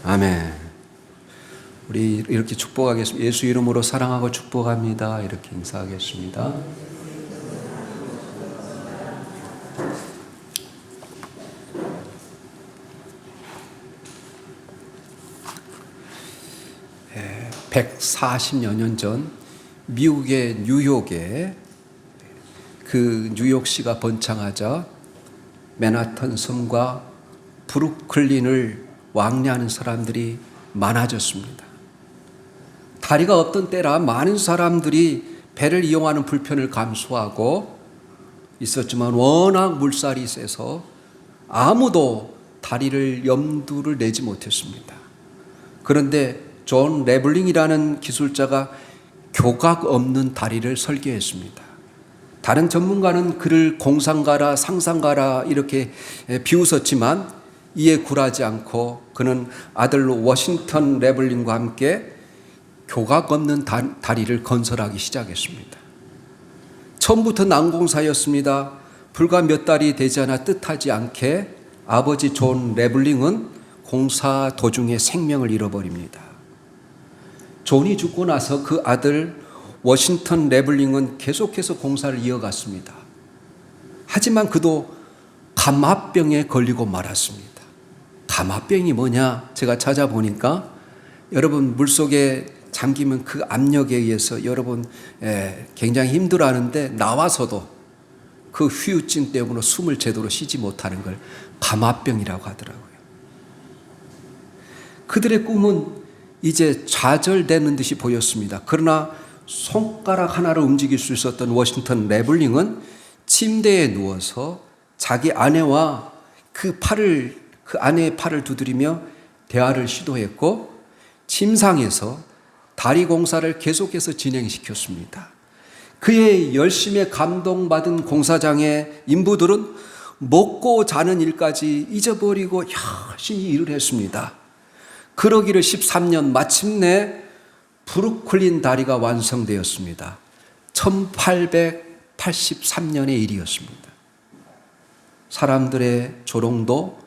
아멘. 우리 이렇게 축복하겠습니다. 예수 이름으로 사랑하고 축복합니다. 이렇게 인사하겠습니다. 네, 140여 년 전 미국의 뉴욕에 그 뉴욕시가 번창하자 맨하탄 섬과 브루클린을 왕래하는 사람들이 많아졌습니다. 다리가 없던 때라 많은 사람들이 배를 이용하는 불편을 감수하고 있었지만 워낙 물살이 세서 아무도 다리를 염두를 내지 못했습니다. 그런데 존 레블링이라는 기술자가 교각 없는 다리를 설계했습니다. 다른 전문가는 그를 공상가라 상상가라 이렇게 비웃었지만 이에 굴하지 않고 그는 아들 워싱턴 레블링과 함께 교각 없는 다리를 건설하기 시작했습니다. 처음부터 난공사였습니다. 불과 몇 달이 되지 않아 뜻하지 않게 아버지 존 레블링은 공사 도중에 생명을 잃어버립니다. 존이 죽고 나서 그 아들 워싱턴 레블링은 계속해서 공사를 이어갔습니다. 하지만 그도 감압병에 걸리고 말았습니다. 감압병이 뭐냐? 제가 찾아보니까 여러분 물속에 잠기면 그 압력에 의해서 여러분 굉장히 힘들어하는데 나와서도 그 후유증 때문에 숨을 제대로 쉬지 못하는 걸 감압병이라고 하더라고요. 그들의 꿈은 이제 좌절되는 듯이 보였습니다. 그러나 손가락 하나를 움직일 수 있었던 워싱턴 레블링은 침대에 누워서 자기 아내와 그 아내의 팔을 두드리며 대화를 시도했고 침상에서 다리 공사를 계속해서 진행시켰습니다. 그의 열심에 감동받은 공사장의 인부들은 먹고 자는 일까지 잊어버리고 열심히 일을 했습니다. 그러기를 13년 마침내 브루클린 다리가 완성되었습니다. 1883년의 일이었습니다. 사람들의 조롱도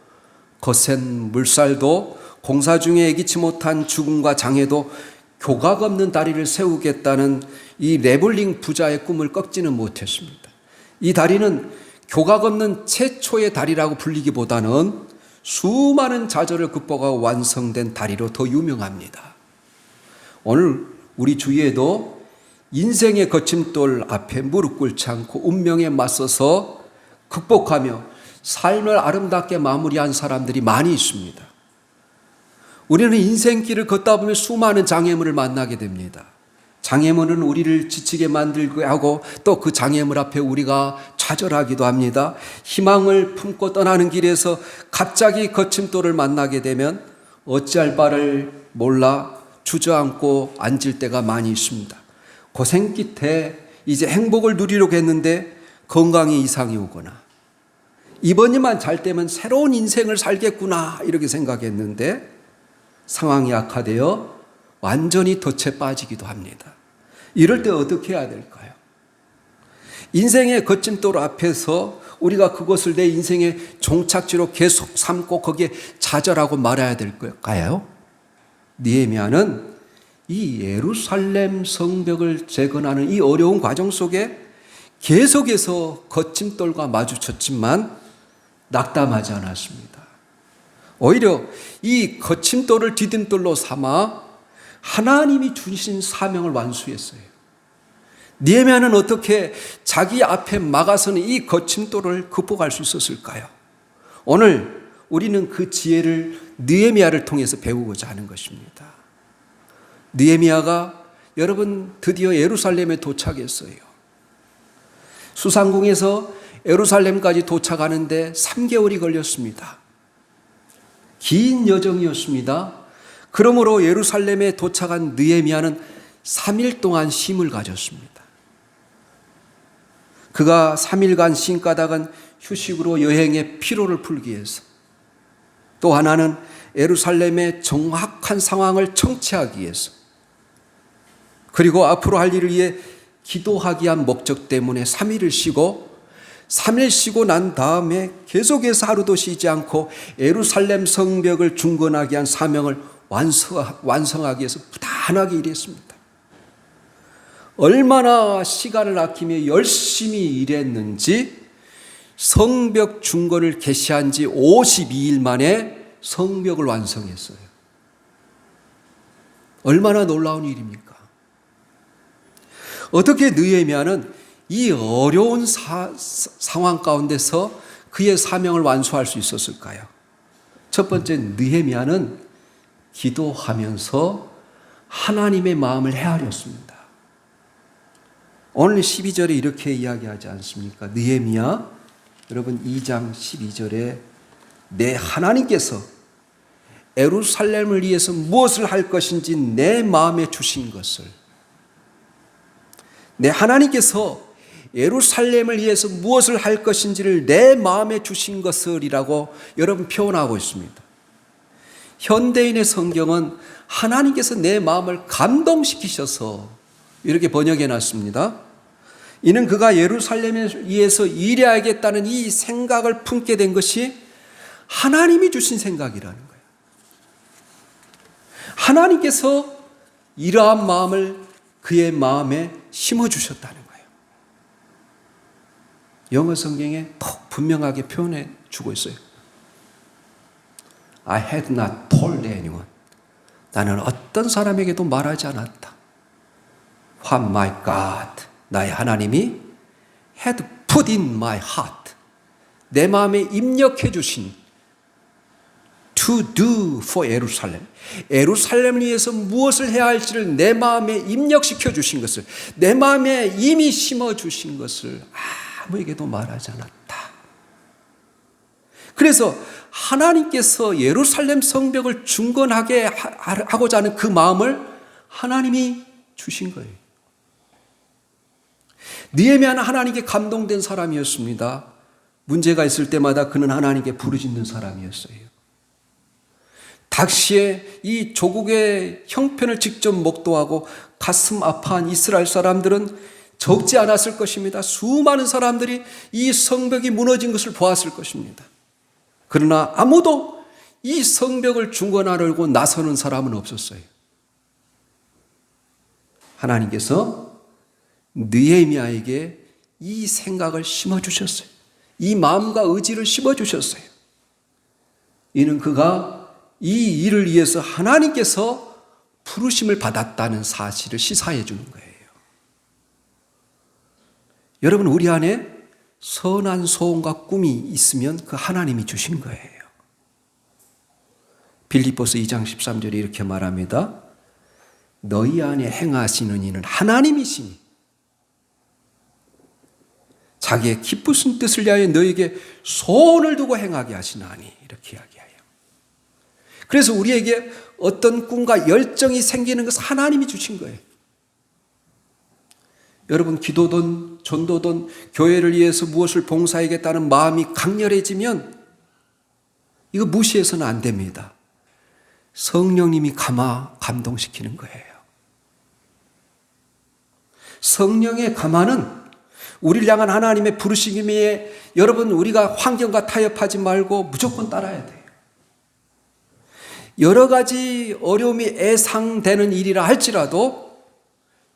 거센 물살도 공사 중에 예기치 못한 죽음과 장애도 교각 없는 다리를 세우겠다는 이 레블링 부자의 꿈을 꺾지는 못했습니다. 이 다리는 교각 없는 최초의 다리라고 불리기보다는 수많은 좌절을 극복하고 완성된 다리로 더 유명합니다. 오늘 우리 주위에도 인생의 거침돌 앞에 무릎 꿇지 않고 운명에 맞서서 극복하며 삶을 아름답게 마무리한 사람들이 많이 있습니다. 우리는 인생길을 걷다 보면 수많은 장애물을 만나게 됩니다. 장애물은 우리를 지치게 만들고 하고 또 그 장애물 앞에 우리가 좌절하기도 합니다. 희망을 품고 떠나는 길에서 갑자기 거침돌을 만나게 되면 어찌할 바를 몰라 주저앉고 앉을 때가 많이 있습니다. 고생 끝에 이제 행복을 누리려고 했는데 건강에 이상이 오거나 이번에만 잘 되면 새로운 인생을 살겠구나 이렇게 생각했는데 상황이 악화되어 완전히 덫에 빠지기도 합니다. 이럴 때 어떻게 해야 될까요? 인생의 거침돌 앞에서 우리가 그것을 내 인생의 종착지로 계속 삼고 거기에 좌절하고 말아야 될 걸까요? 느헤미야는 이 예루살렘 성벽을 재건하는 이 어려운 과정 속에 계속해서 거침돌과 마주쳤지만 낙담하지 않았습니다. 오히려 이 거침돌을 디딤돌로 삼아 하나님이 주신 사명을 완수했어요. 느헤미야는 어떻게 자기 앞에 막아서는 이 거침돌을 극복할 수 있었을까요? 오늘 우리는 그 지혜를 느헤미야를 통해서 배우고자 하는 것입니다. 느헤미야가 여러분 드디어 예루살렘에 도착했어요. 수상궁에서 예루살렘까지 도착하는데 3개월이 걸렸습니다. 긴 여정이었습니다. 그러므로 예루살렘에 도착한 느헤미야는 3일 동안 쉼을 가졌습니다. 그가 3일간 쉼 까닭은 휴식으로 여행의 피로를 풀기 위해서, 또 하나는 예루살렘의 정확한 상황을 청취하기 위해서, 그리고 앞으로 할 일을 위해 기도하기 위한 목적 때문에 3일을 쉬고 3일 쉬고 난 다음에 계속해서 하루도 쉬지 않고 예루살렘 성벽을 중건하게 한 사명을 완성하기 위해서 부단하게 일했습니다. 얼마나 시간을 아끼며 열심히 일했는지 성벽 중건을 개시한 지 52일 만에 성벽을 완성했어요. 얼마나 놀라운 일입니까? 어떻게 느헤미야는 이 어려운 상황 가운데서 그의 사명을 완수할 수 있었을까요? 첫 번째, 느헤미야는 기도하면서 하나님의 마음을 헤아렸습니다. 오늘 12절에 이렇게 이야기하지 않습니까? 느헤미야, 여러분 2장 12절에 내 하나님께서 예루살렘을 위해서 무엇을 할 것인지 내 마음에 주신 것을, 내 하나님께서 예루살렘을 위해서 무엇을 할 것인지를 내 마음에 주신 것을이라고 여러분 표현하고 있습니다. 현대인의 성경은 하나님께서 내 마음을 감동시키셔서 이렇게 번역해 놨습니다. 이는 그가 예루살렘에 위해서 일해야겠다는 이 생각을 품게 된 것이 하나님이 주신 생각이라는 거예요. 하나님께서 이러한 마음을 그의 마음에 심어주셨다는 거예요. 영어 성경에 더 분명하게 표현해 주고 있어요. I had not told anyone. 나는 어떤 사람에게도 말하지 않았다. What my God, 나의 하나님이 had put in my heart. 내 마음에 입력해 주신 to do for 예루살렘. 예루살렘을 위해서 무엇을 해야 할지를 내 마음에 입력시켜 주신 것을, 내 마음에 이미 심어 주신 것을 아무에게도 말하지 않았다. 그래서 하나님께서 예루살렘 성벽을 중건하게 하고자 하는 그 마음을 하나님이 주신 거예요. 느헤미야는 하나님께 감동된 사람이었습니다. 문제가 있을 때마다 그는 하나님께 부르짖는 사람이었어요. 당시에 이 조국의 형편을 직접 목도하고 가슴 아파한 이스라엘 사람들은 적지 않았을 것입니다. 수많은 사람들이 이 성벽이 무너진 것을 보았을 것입니다. 그러나 아무도 이 성벽을 중건하려고 나서는 사람은 없었어요. 하나님께서 느헤미야에게 이 생각을 심어주셨어요. 이 마음과 의지를 심어주셨어요. 이는 그가 이 일을 위해서 하나님께서 부르심을 받았다는 사실을 시사해 주는 거예요. 여러분, 우리 안에 선한 소원과 꿈이 있으면 그 하나님이 주신 거예요. 빌립보서 2장 13절에 이렇게 말합니다. 너희 안에 행하시는 이는 하나님이시니 자기의 기쁘신 뜻을 위하여 너에게 소원을 두고 행하게 하시나니, 이렇게 이야기해요. 그래서 우리에게 어떤 꿈과 열정이 생기는 것은 하나님이 주신 거예요. 여러분, 기도든 전도든 교회를 위해서 무엇을 봉사하겠다는 마음이 강렬해지면 이거 무시해서는 안 됩니다. 성령님이 감동시키는 거예요. 성령의 감화는 우리를 향한 하나님의 부르심에, 여러분, 우리가 환경과 타협하지 말고 무조건 따라야 돼요. 여러 가지 어려움이 애상되는 일이라 할지라도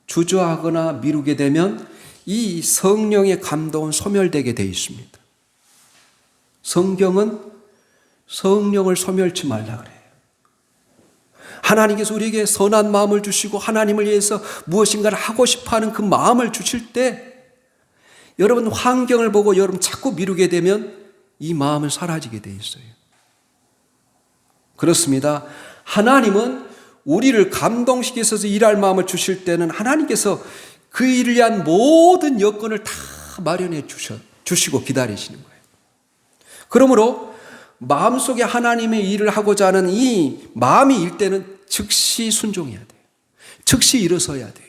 주저하거나 미루게 되면 이 성령의 감동은 소멸되게 되어 있습니다. 성경은 성령을 소멸치 말라 그래요. 하나님께서 우리에게 선한 마음을 주시고 하나님을 위해서 무엇인가를 하고 싶어하는 그 마음을 주실 때 여러분, 환경을 보고 여러분 자꾸 미루게 되면 이 마음은 사라지게 되어 있어요. 그렇습니다. 하나님은 우리를 감동시켜서 일할 마음을 주실 때는 하나님께서 그 일을 위한 모든 여건을 다 마련해 주시고 기다리시는 거예요. 그러므로 마음속에 하나님의 일을 하고자 하는 이 마음이 일 때는 즉시 순종해야 돼요. 즉시 일어서야 돼요.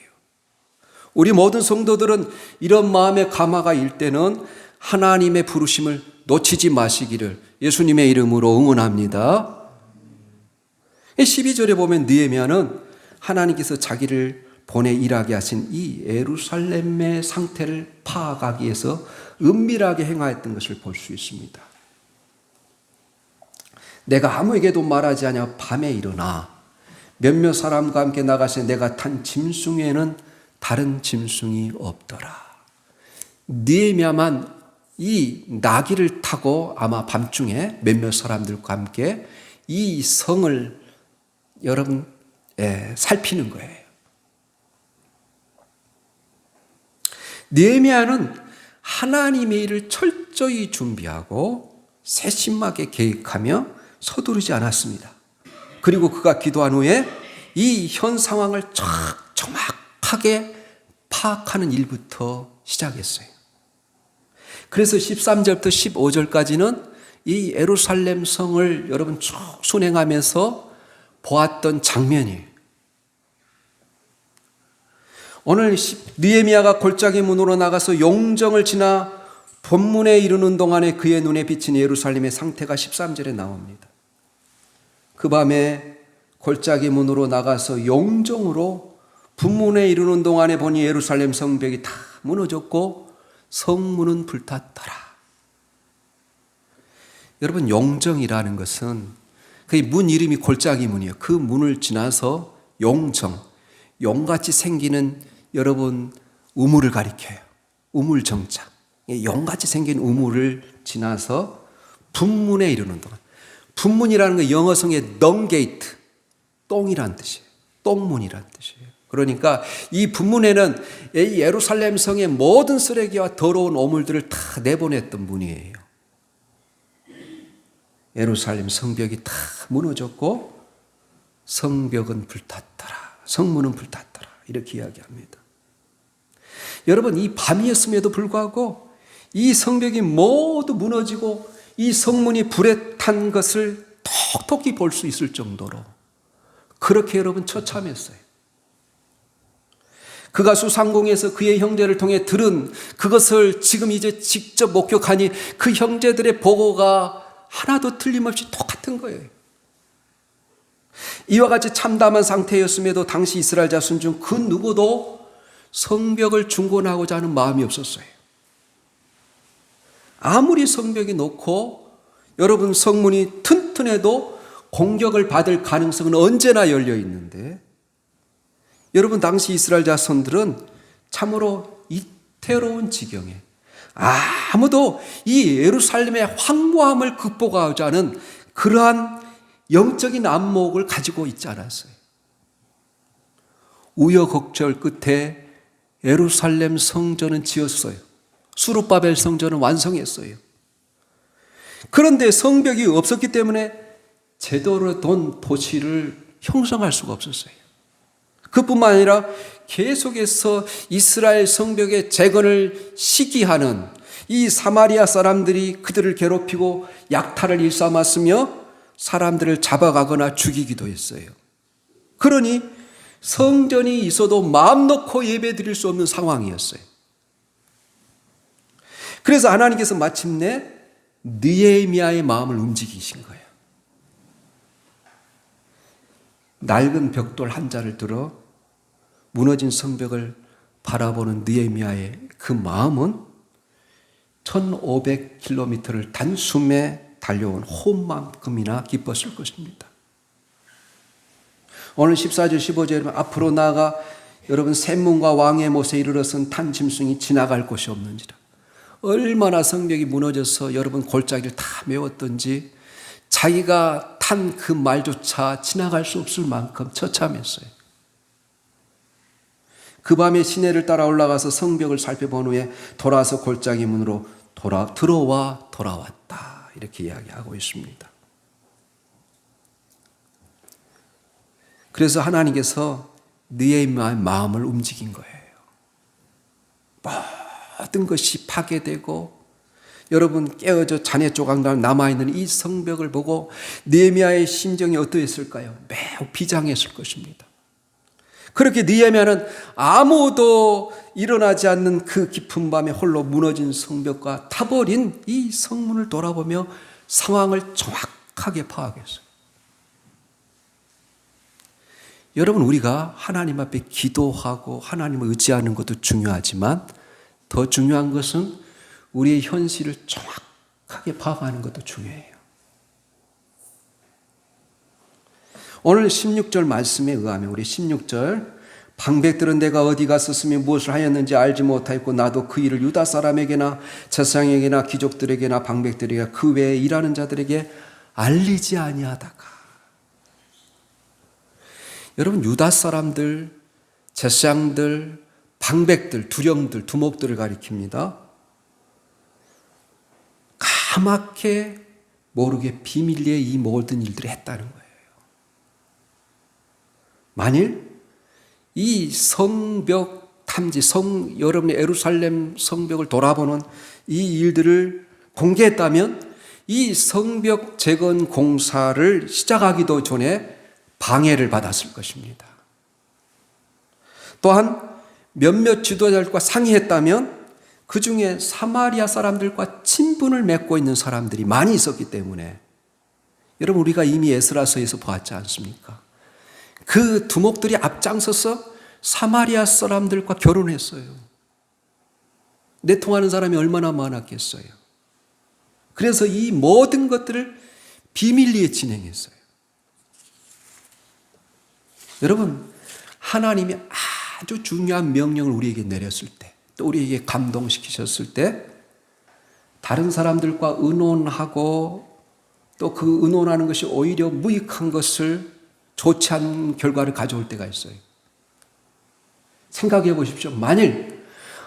우리 모든 성도들은 이런 마음의 감화가 일 때는 하나님의 부르심을 놓치지 마시기를 예수님의 이름으로 응원합니다. 12절에 보면 느헤미야는 하나님께서 자기를 본에 일하게 하신 이 예루살렘의 상태를 파악하기 위해서 은밀하게 행하였던 것을 볼 수 있습니다. 내가 아무에게도 말하지 않아 밤에 일어나 몇몇 사람과 함께 나가서 내가 탄 짐승에는 다른 짐승이 없더라. 느헤미야만 이 나귀를 타고 아마 밤중에 몇몇 사람들과 함께 이 성을 여러분 살피는 거예요. 느헤미야는 하나님의 일을 철저히 준비하고 세심하게 계획하며 서두르지 않았습니다. 그리고 그가 기도한 후에 이 현 상황을 정확하게 파악하는 일부터 시작했어요. 그래서 13절부터 15절까지는 이 예루살렘 성을 여러분 쭉 순행하면서 보았던 장면이에요. 오늘 느헤미야가 골짜기 문으로 나가서 용정을 지나 본문에 이르는 동안에 그의 눈에 비친 예루살렘의 상태가 13절에 나옵니다. 그 밤에 골짜기 문으로 나가서 용정으로 분문에 이르는 동안에 보니 예루살렘 성벽이 다 무너졌고 성문은 불탔더라. 여러분, 용정이라는 것은 그 문 이름이 골짜기 문이에요. 그 문을 지나서 용정, 용같이 생기는 여러분 우물을 가리켜요. 우물정착. 용같이 생긴 우물을 지나서 분문에 이르는 동안. 분문이라는 건 영어성의 덩게이트, 똥이란 뜻이에요. 똥문이란 뜻이에요. 그러니까 이 분문에는 예루살렘 성의 모든 쓰레기와 더러운 오물들을 다 내보냈던 문이에요. 예루살렘 성벽이 다 무너졌고 성벽은 불탔더라. 성문은 불탔더라. 이렇게 이야기합니다. 여러분, 이 밤이었음에도 불구하고 이 성벽이 모두 무너지고 이 성문이 불에 탄 것을 톡톡히 볼 수 있을 정도로 그렇게 여러분 처참했어요. 그가 수상공에서 그의 형제를 통해 들은 그것을 지금 이제 직접 목격하니 그 형제들의 보고가 하나도 틀림없이 똑같은 거예요. 이와 같이 참담한 상태였음에도 당시 이스라엘 자손 중 그 누구도 성벽을 중건하고자 하는 마음이 없었어요. 아무리 성벽이 높고 여러분 성문이 튼튼해도 공격을 받을 가능성은 언제나 열려 있는데, 여러분 당시 이스라엘 자손들은 참으로 이태로운 지경에 아무도 이 예루살렘의 황무함을 극복하고자 하는 그러한 영적인 안목을 가지고 있지 않았어요. 우여곡절 끝에 예루살렘 성전은 지었어요. 수룹바벨 성전은 완성했어요. 그런데 성벽이 없었기 때문에 제대로 된 도시를 형성할 수가 없었어요. 그뿐만 아니라 계속해서 이스라엘 성벽의 재건을 시기하는 이 사마리아 사람들이 그들을 괴롭히고 약탈을 일삼았으며 사람들을 잡아가거나 죽이기도 했어요. 그러니 성전이 있어도 마음 놓고 예배 드릴 수 없는 상황이었어요. 그래서 하나님께서 마침내 느헤미야의 마음을 움직이신 거예요. 낡은 벽돌 한 자를 들어 무너진 성벽을 바라보는 느헤미야의 그 마음은 1500km를 단숨에 달려온 호흡만큼이나 기뻤을 것입니다. 오늘 14절 15절에 앞으로 나아가 여러분 샘문과 왕의 못에 이르러선 탄 짐승이 지나갈 곳이 없는지라. 얼마나 성벽이 무너져서 여러분 골짜기를 다 메웠던지 자기가 탄 그 말조차 지나갈 수 없을 만큼 처참했어요. 그 밤에 시내를 따라 올라가서 성벽을 살펴본 후에 돌아서 골짜기 문으로 들어와 돌아왔다. 이렇게 이야기하고 있습니다. 그래서 하나님께서 느헤미야의 마음을 움직인 거예요. 모든 것이 파괴되고 여러분 깨어져 잔해 조각날 남아있는 이 성벽을 보고 느헤미야의 심정이 어떠했을까요? 매우 비장했을 것입니다. 그렇게 느헤미야는 아무도 일어나지 않는 그 깊은 밤에 홀로 무너진 성벽과 타버린 이 성문을 돌아보며 상황을 정확하게 파악했어요. 여러분, 우리가 하나님 앞에 기도하고 하나님을 의지하는 것도 중요하지만 더 중요한 것은 우리의 현실을 정확하게 파악하는 것도 중요해요. 오늘 16절 말씀에 의하면 우리 16절 방백들은 내가 어디 갔었으며 무엇을 하였는지 알지 못하였고 나도 그 일을 유다 사람에게나 제사장에게나 귀족들에게나 방백들에게 그 외에 일하는 자들에게 알리지 아니하다가. 여러분, 유다 사람들, 제사장들, 방백들, 두령들, 두목들을 가리킵니다. 까맣게 모르게 비밀리에 이 모든 일들을 했다는 거예요. 만일 이 성벽 탐지, 여러분의 예루살렘 성벽을 돌아보는 이 일들을 공개했다면 이 성벽 재건 공사를 시작하기도 전에 방해를 받았을 것입니다. 또한 몇몇 지도자들과 상의했다면 그 중에 사마리아 사람들과 친분을 맺고 있는 사람들이 많이 있었기 때문에, 여러분, 우리가 이미 에스라서에서 보았지 않습니까? 그 두목들이 앞장서서 사마리아 사람들과 결혼했어요. 내통하는 사람이 얼마나 많았겠어요. 그래서 이 모든 것들을 비밀리에 진행했어요. 여러분, 하나님이 아주 중요한 명령을 우리에게 내렸을 때, 또 우리에게 감동시키셨을 때 다른 사람들과 의논하고 또 그 의논하는 것이 오히려 무익한 것을, 좋지 않은 결과를 가져올 때가 있어요. 생각해 보십시오. 만일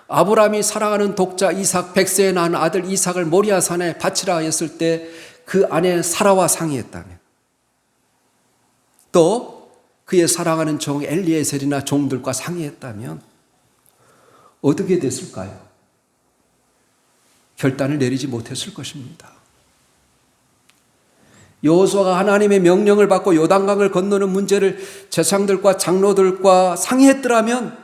아브라함이 사랑하는 독자 이삭, 100세에 낳은 아들 이삭을 모리아 산에 바치라 했을 때 그 아내 사라와 상의했다면, 또 그의 사랑하는 종 엘리에셀이나 종들과 상의했다면 어떻게 됐을까요? 결단을 내리지 못했을 것입니다. 여호수아가 하나님의 명령을 받고 요단강을 건너는 문제를 제사장들과 장로들과 상의했더라면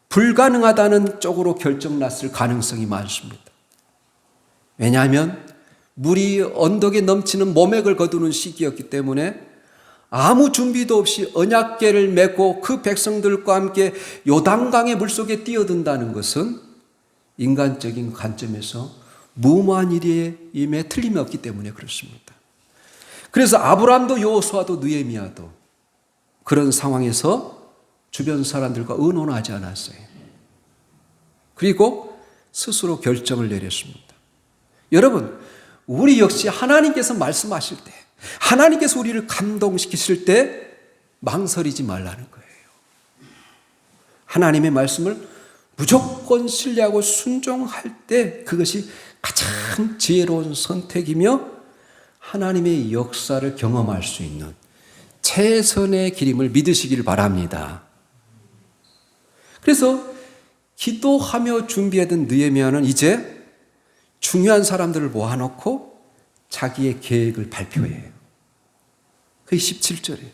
불가능하다는 쪽으로 결정났을 가능성이 많습니다. 왜냐하면 물이 언덕에 넘치는 모맥을 거두는 시기였기 때문에 아무 준비도 없이 언약궤를 메고 그 백성들과 함께 요단강의 물속에 뛰어든다는 것은 인간적인 관점에서 무모한 일임에 틀림이 없기 때문에 그렇습니다. 그래서 아브라함도 여호수아도 느헤미야도 그런 상황에서 주변 사람들과 의논하지 않았어요. 그리고 스스로 결정을 내렸습니다. 여러분, 우리 역시 하나님께서 말씀하실 때, 하나님께서 우리를 감동시키실 때 망설이지 말라는 거예요. 하나님의 말씀을 무조건 신뢰하고 순종할 때 그것이 가장 지혜로운 선택이며 하나님의 역사를 경험할 수 있는 최선의 길임을 믿으시기를 바랍니다. 그래서 기도하며 준비하던 느헤미야는 이제 중요한 사람들을 모아놓고 자기의 계획을 발표해요. 그게 17절이에요.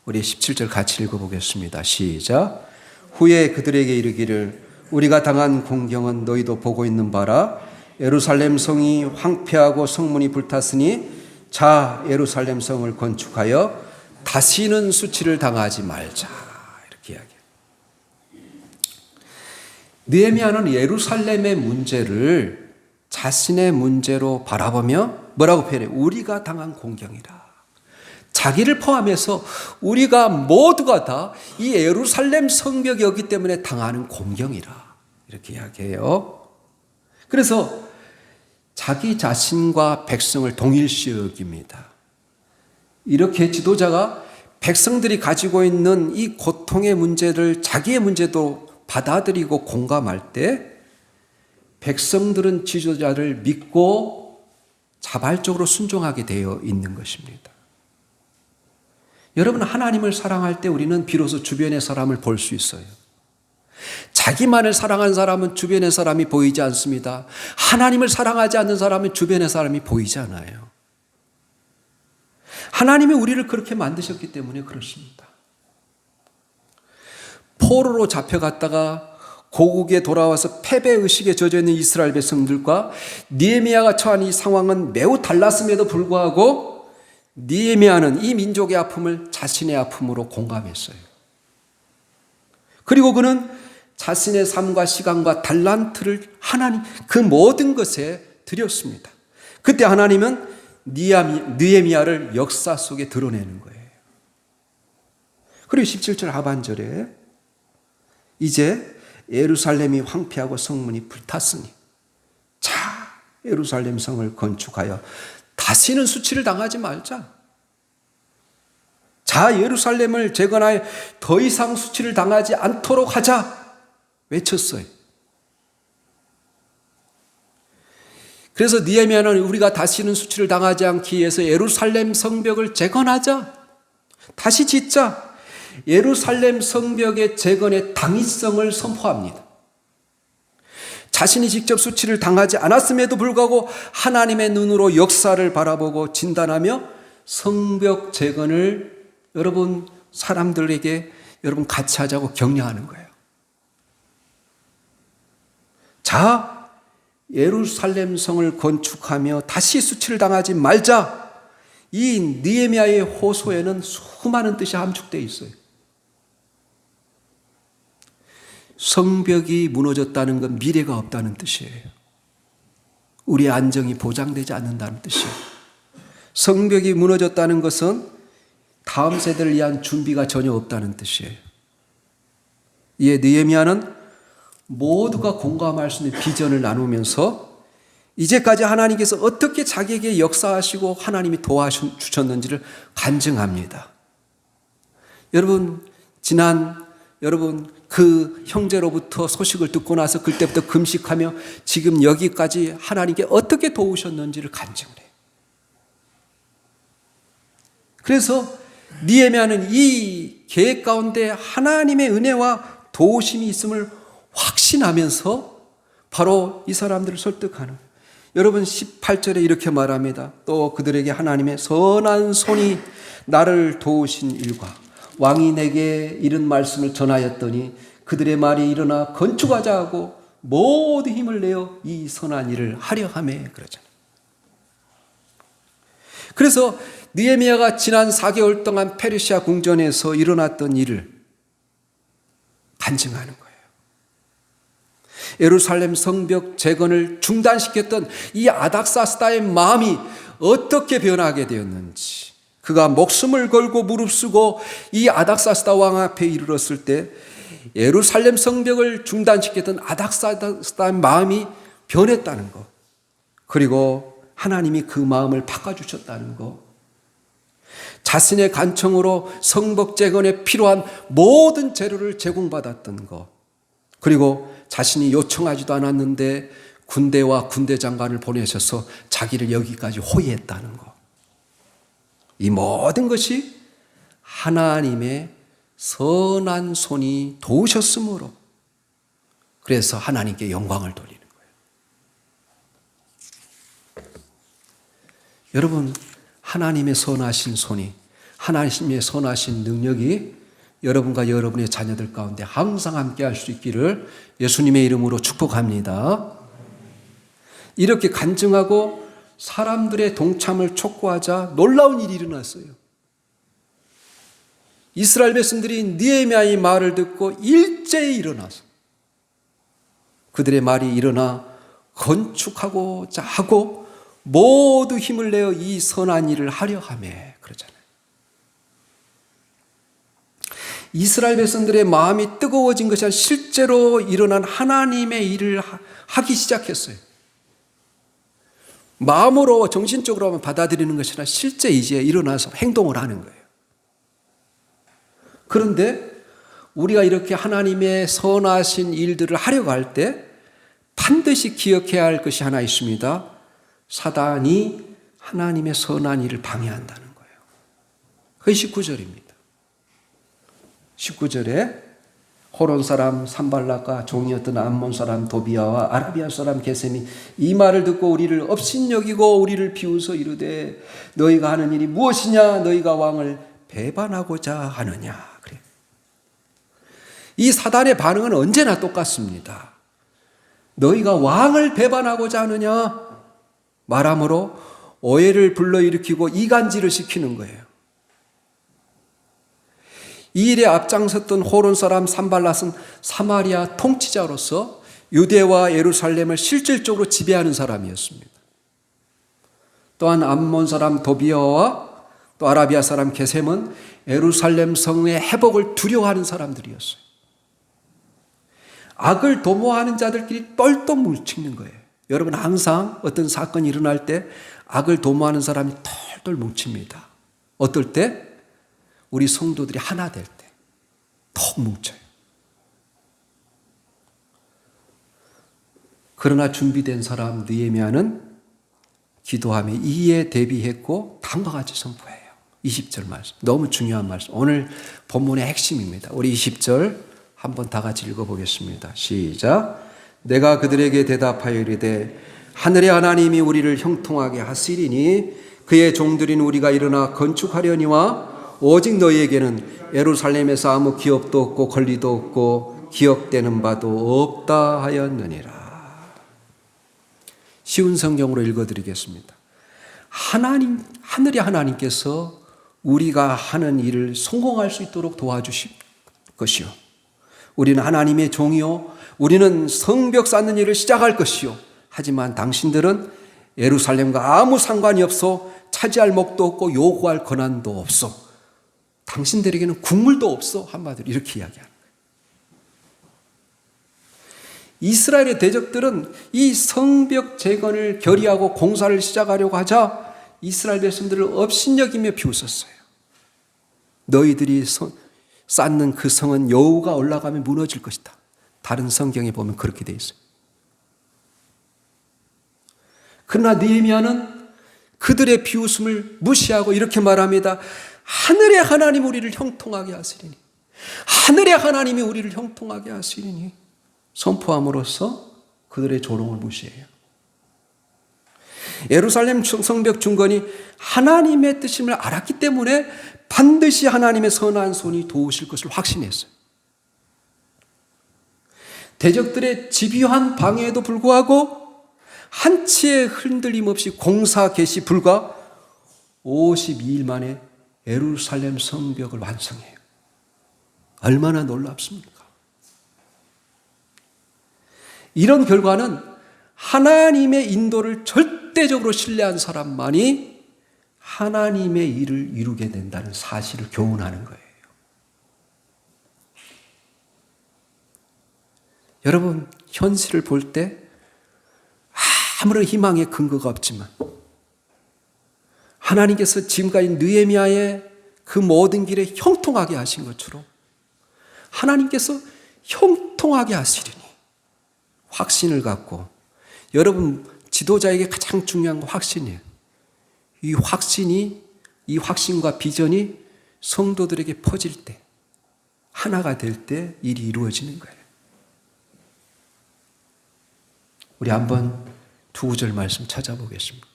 우리 17절 같이 읽어보겠습니다. 시작. 후에 그들에게 이르기를 우리가 당한 공경은 너희도 보고 있는 바라. 예루살렘 성이 황폐하고 성문이 불탔으니 자 예루살렘 성을 건축하여 다시는 수치를 당하지 말자. 이렇게 이야기해요. 느헤미야는 예루살렘의 문제를 자신의 문제로 바라보며 뭐라고 표현해요? 우리가 당한 공경이라. 자기를 포함해서 우리가 모두가 다 이 예루살렘 성벽이었기 때문에 당하는 공경이라. 이렇게 이야기해요. 그래서 자기 자신과 백성을 동일시 여깁니다. 이렇게 지도자가 백성들이 가지고 있는 이 고통의 문제를 자기의 문제도 받아들이고 공감할 때 백성들은 지도자를 믿고 자발적으로 순종하게 되어 있는 것입니다. 여러분, 하나님을 사랑할 때 우리는 비로소 주변의 사람을 볼 수 있어요. 자기만을 사랑하는 사람은 주변의 사람이 보이지 않습니다. 하나님을 사랑하지 않는 사람은 주변의 사람이 보이지 않아요. 하나님이 우리를 그렇게 만드셨기 때문에 그렇습니다. 포로로 잡혀갔다가 고국에 돌아와서 패배의식에 젖어있는 이스라엘 백성들과 느헤미야가 처한 이 상황은 매우 달랐음에도 불구하고 느헤미야는 이 민족의 아픔을 자신의 아픔으로 공감했어요. 그리고 그는 자신의 삶과 시간과 달란트를 하나님 그 모든 것에 드렸습니다. 그때 하나님은 느헤미야를 역사 속에 드러내는 거예요. 그리고 17절 하반절에 이제 예루살렘이 황폐하고 성문이 불탔으니 자 예루살렘 성을 건축하여 다시는 수치를 당하지 말자. 자 예루살렘을 재건하여 더 이상 수치를 당하지 않도록 하자 외쳤어요. 그래서 느헤미야는 우리가 다시는 수치를 당하지 않기 위해서 예루살렘 성벽을 재건하자. 다시 짓자. 예루살렘 성벽의 재건의 당위성을 선포합니다. 자신이 직접 수치를 당하지 않았음에도 불구하고 하나님의 눈으로 역사를 바라보고 진단하며 성벽 재건을 여러분 사람들에게 여러분 같이 하자고 격려하는 거예요. 자, 예루살렘 성을 건축하며 다시 수치를 당하지 말자. 이 느헤미야의 호소에는 수많은 뜻이 함축되어 있어요. 성벽이 무너졌다는 건 미래가 없다는 뜻이에요. 우리의 안정이 보장되지 않는다는 뜻이에요. 성벽이 무너졌다는 것은 다음 세대를 위한 준비가 전혀 없다는 뜻이에요. 이에 느헤미야는 모두가 공감할 수 있는 비전을 나누면서 이제까지 하나님께서 어떻게 자기에게 역사하시고 하나님이 도와주셨는지를 간증합니다. 여러분 그 형제로부터 소식을 듣고 나서 그때부터 금식하며 지금 여기까지 하나님께 어떻게 도우셨는지를 간증을 해요. 그래서 느헤미야는 이 계획 가운데 하나님의 은혜와 도우심이 있음을 확신하면서 바로 이 사람들을 설득하는 거예요. 여러분 18절에 이렇게 말합니다. 또 그들에게 하나님의 선한 손이 나를 도우신 일과 왕이 내게 이런 말씀을 전하였더니 그들의 말이 일어나 건축하자 하고 모든 힘을 내어 이 선한 일을 하려 하매 그러잖아요. 그래서 느헤미야가 지난 4개월 동안 페르시아 궁전에서 일어났던 일을 간증하는 거예요. 예루살렘 성벽 재건을 중단시켰던 이 아닥사스다의 마음이 어떻게 변하게 되었는지, 그가 목숨을 걸고 무릅쓰고 이 아닥사스다 왕 앞에 이르렀을 때 예루살렘 성벽을 중단시켰던 아닥사스다의 마음이 변했다는 것, 그리고 하나님이 그 마음을 바꿔주셨다는 것, 자신의 간청으로 성벽 재건에 필요한 모든 재료를 제공받았던 것, 그리고 자신이 요청하지도 않았는데 군대와 군대 장관을 보내셔서 자기를 여기까지 호위했다는 것, 이 모든 것이 하나님의 선한 손이 도우셨으므로 그래서 하나님께 영광을 돌리는 거예요. 여러분, 하나님의 선하신 손이, 하나님의 선하신 능력이 여러분과 여러분의 자녀들 가운데 항상 함께 할 수 있기를 예수님의 이름으로 축복합니다. 이렇게 간증하고 사람들의 동참을 촉구하자 놀라운 일이 일어났어요. 이스라엘 백성들이 느헤미야의 말을 듣고 일제히 일어나서 그들의 말이 일어나 건축하고자 하고 모두 힘을 내어 이 선한 일을 하려 하며 그러잖아요. 이스라엘 백성들의 마음이 뜨거워진 것이 아니라 실제로 일어난 하나님의 일을 하기 시작했어요. 마음으로 정신적으로만 받아들이는 것이 아니라 실제 이제 일어나서 행동을 하는 거예요. 그런데 우리가 이렇게 하나님의 선하신 일들을 하려고 할 때 반드시 기억해야 할 것이 하나 있습니다. 사단이 하나님의 선한 일을 방해한다는 거예요. 그게 19절입니다. 19절에 호론 사람 산발락과 종이었던 암몬 사람 도비아와 아라비아 사람 게셈이 이 말을 듣고 우리를 업신여기고 우리를 비웃어 이르되 너희가 하는 일이 무엇이냐? 너희가 왕을 배반하고자 하느냐? 그래. 이 사단의 반응은 언제나 똑같습니다. 너희가 왕을 배반하고자 하느냐? 말하므로 오해를 불러일으키고 이간질을 시키는 거예요. 이 일에 앞장섰던 호론 사람 산발랏은 사마리아 통치자로서 유대와 예루살렘을 실질적으로 지배하는 사람이었습니다. 또한 암몬 사람 도비아와 또 아라비아 사람 게셈은 예루살렘 성의 회복을 두려워하는 사람들이었어요. 악을 도모하는 자들끼리 똘똘 뭉치는 거예요. 여러분, 항상 어떤 사건이 일어날 때 악을 도모하는 사람이 똘똘 뭉칩니다. 어떨 때? 우리 성도들이 하나 될 때 톡 뭉쳐요. 그러나 준비된 사람 느헤미야는 기도하며 이에 대비했고 다음과 같이 선포해요. 20절 말씀, 너무 중요한 말씀, 오늘 본문의 핵심입니다. 우리 20절 한번 다 같이 읽어보겠습니다. 시작. 내가 그들에게 대답하여 이르되 하늘의 하나님이 우리를 형통하게 하시리니 그의 종들인 우리가 일어나 건축하려니와 오직 너희에게는 예루살렘에서 아무 기업도 없고 권리도 없고 기억되는 바도 없다 하였느니라. 쉬운 성경으로 읽어드리겠습니다. 하늘의 하나님께서 우리가 하는 일을 성공할 수 있도록 도와주실 것이요, 우리는 하나님의 종이요, 우리는 성벽 쌓는 일을 시작할 것이요, 하지만 당신들은 예루살렘과 아무 상관이 없어 차지할 목도 없고 요구할 권한도 없어, 당신들에게는 국물도 없어, 한마디로 이렇게 이야기하는 거예요. 이스라엘의 대적들은 이 성벽 재건을 결의하고 공사를 시작하려고 하자 이스라엘 백성들을 업신여기며 비웃었어요. 너희들이 쌓는 그 성은 여호가 올라가면 무너질 것이다. 다른 성경에 보면 그렇게 돼 있어요. 그러나 느헤미야는 그들의 비웃음을 무시하고 이렇게 말합니다. 하늘의 하나님 우리를 형통하게 하시리니, 하늘의 하나님이 우리를 형통하게 하시리니 선포함으로써 그들의 조롱을 무시해요. 예루살렘 성벽 중건이 하나님의 뜻임을 알았기 때문에 반드시 하나님의 선한 손이 도우실 것을 확신했어요. 대적들의 집요한 방해에도 불구하고 한치의 흔들림 없이 공사 개시 불과 52일 만에 예루살렘 성벽을 완성해요. 얼마나 놀랍습니까? 이런 결과는 하나님의 인도를 절대적으로 신뢰한 사람만이 하나님의 일을 이루게 된다는 사실을 교훈하는 거예요. 여러분, 현실을 볼 때 아무런 희망의 근거가 없지만 하나님께서 지금까지 느헤미야의 그 모든 길에 형통하게 하신 것처럼 하나님께서 형통하게 하시리니 확신을 갖고, 여러분 지도자에게 가장 중요한 건 확신이에요. 이 확신과 비전이 성도들에게 퍼질 때, 하나가 될 때 일이 이루어지는 거예요. 우리 한번 두 구절 말씀 찾아보겠습니다.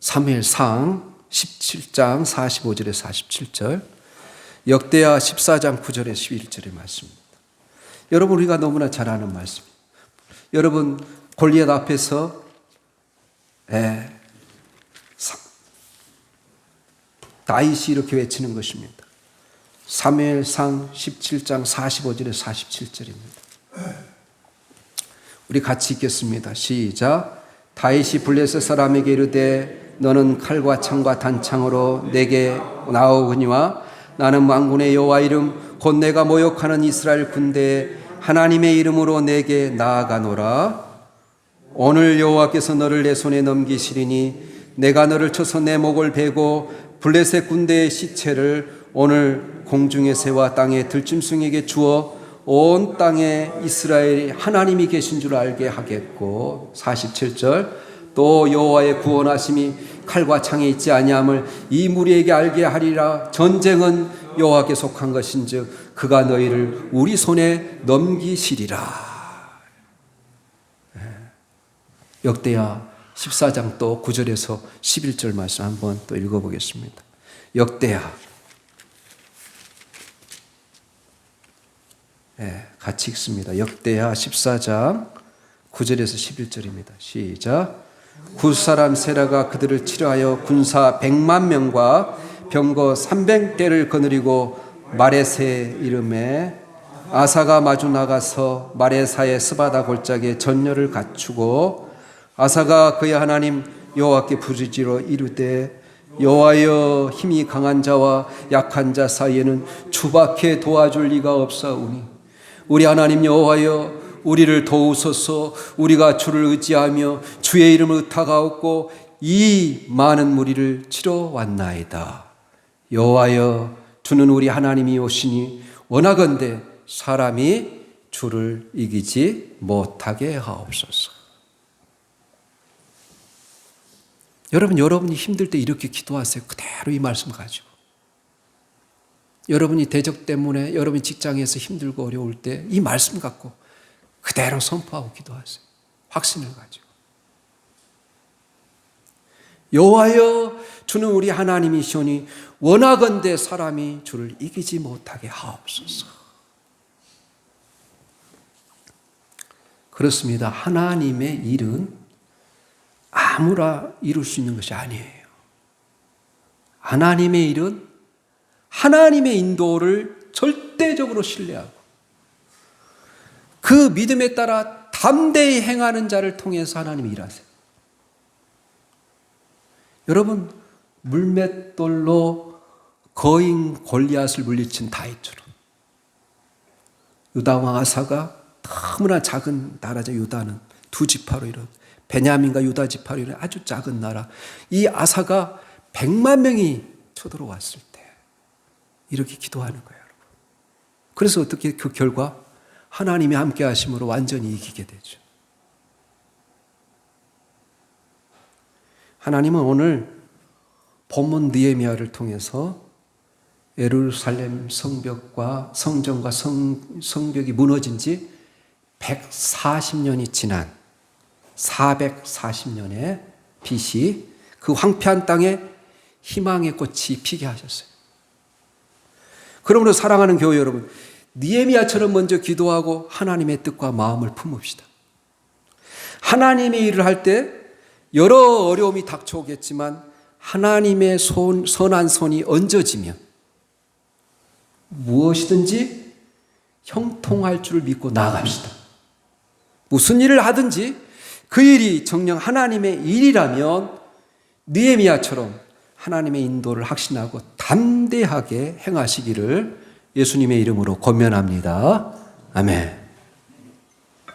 사무엘상 17장 45절에서 47절, 역대하 14장 9절에서 11절의 말씀입니다. 여러분, 우리가 너무나 잘 아는 말씀입니다. 여러분, 골리앗 앞에서 다윗이 이렇게 외치는 것입니다. 사무엘상 17장 45절에서 47절입니다. 우리 같이 읽겠습니다. 시작. 다윗이 블레셋 사람에게 이르되 너는 칼과 창과 단창으로 내게 나오거니와 나는 만군의 여호와 이름 곧 내가 모욕하는 이스라엘 군대에 하나님의 이름으로 내게 나아가노라. 오늘 여호와께서 너를 내 손에 넘기시리니 내가 너를 쳐서 내 목을 베고 블레셋 군대의 시체를 오늘 공중의 새와 땅의 들짐승에게 주어 온 땅에 이스라엘이 하나님이 계신 줄 알게 하겠고, 47절, 또 여호와의 구원하심이 칼과 창에 있지 아니함을 이 무리에게 알게 하리라. 전쟁은 여호와께 속한 것인즉 그가 너희를 우리 손에 넘기시리라. 역대하 14장 또 9절에서 11절 말씀 한번 또 읽어보겠습니다. 역대하, 같이 읽습니다. 역대하 14장 9절에서 11절입니다. 시작. 굿사람 세라가 그들을 치료하여 군사 100만 명과 병거 300대를 거느리고 마레세 이름에 아사가 마주 나가서 마레사의 스바다 골짜기에 전열을 갖추고 아사가 그의 하나님 여호와께 부르짖어 이르되 여호와여 힘이 강한 자와 약한 자 사이에는 주밖에 도와줄 리가 없사오니 우리 하나님 여호와여 우리를 도우소서. 우리가 주를 의지하며 주의 이름을 의탁하옵고 이 많은 무리를 치러 왔나이다. 여호와여 주는 우리 하나님이 오시니 원하건대 사람이 주를 이기지 못하게 하옵소서. 여러분이 힘들 때 이렇게 기도하세요. 그대로 이 말씀 가지고. 여러분이 대적 때문에 여러분이 직장에서 힘들고 어려울 때 이 말씀 갖고 그대로 선포하고 기도하세요. 확신을 가지고. 여호와여 주는 우리 하나님이시오니 원하건대 사람이 주를 이기지 못하게 하옵소서. 그렇습니다. 하나님의 일은 아무나 이룰 수 있는 것이 아니에요. 하나님의 일은 하나님의 인도를 절대적으로 신뢰하고 그 믿음에 따라 담대히 행하는 자를 통해서 하나님이 일하세요. 여러분, 물맷돌로 거인 골리앗을 물리친 다윗처럼 유다 왕 아사가 너무나 작은 나라죠. 유다는 두 지파로 이룬 베냐민과 유다 지파로 이룬 아주 작은 나라. 이 아사가 100만 명이 쳐들어왔을 때 이렇게 기도하는 거예요, 여러분. 그래서 어떻게 그 결과 하나님이 함께 하심으로 완전히 이기게 되죠. 하나님은 오늘 본문 느헤미야를 통해서 예루살렘 성벽과 성전과 성벽이 무너진 지 140년이 지난 440년의 BC 그 황폐한 땅에 희망의 꽃이 피게 하셨어요. 그러므로 사랑하는 교회 여러분, 느헤미야처럼 먼저 기도하고 하나님의 뜻과 마음을 품읍시다. 하나님의 일을 할 때 여러 어려움이 닥쳐오겠지만 하나님의 선한 손이 얹어지면 무엇이든지 형통할 줄 믿고 나아갑시다. 무슨 일을 하든지 그 일이 정녕 하나님의 일이라면 느헤미야처럼 하나님의 인도를 확신하고 담대하게 행하시기를 예수님의 이름으로 권면합니다. 아멘.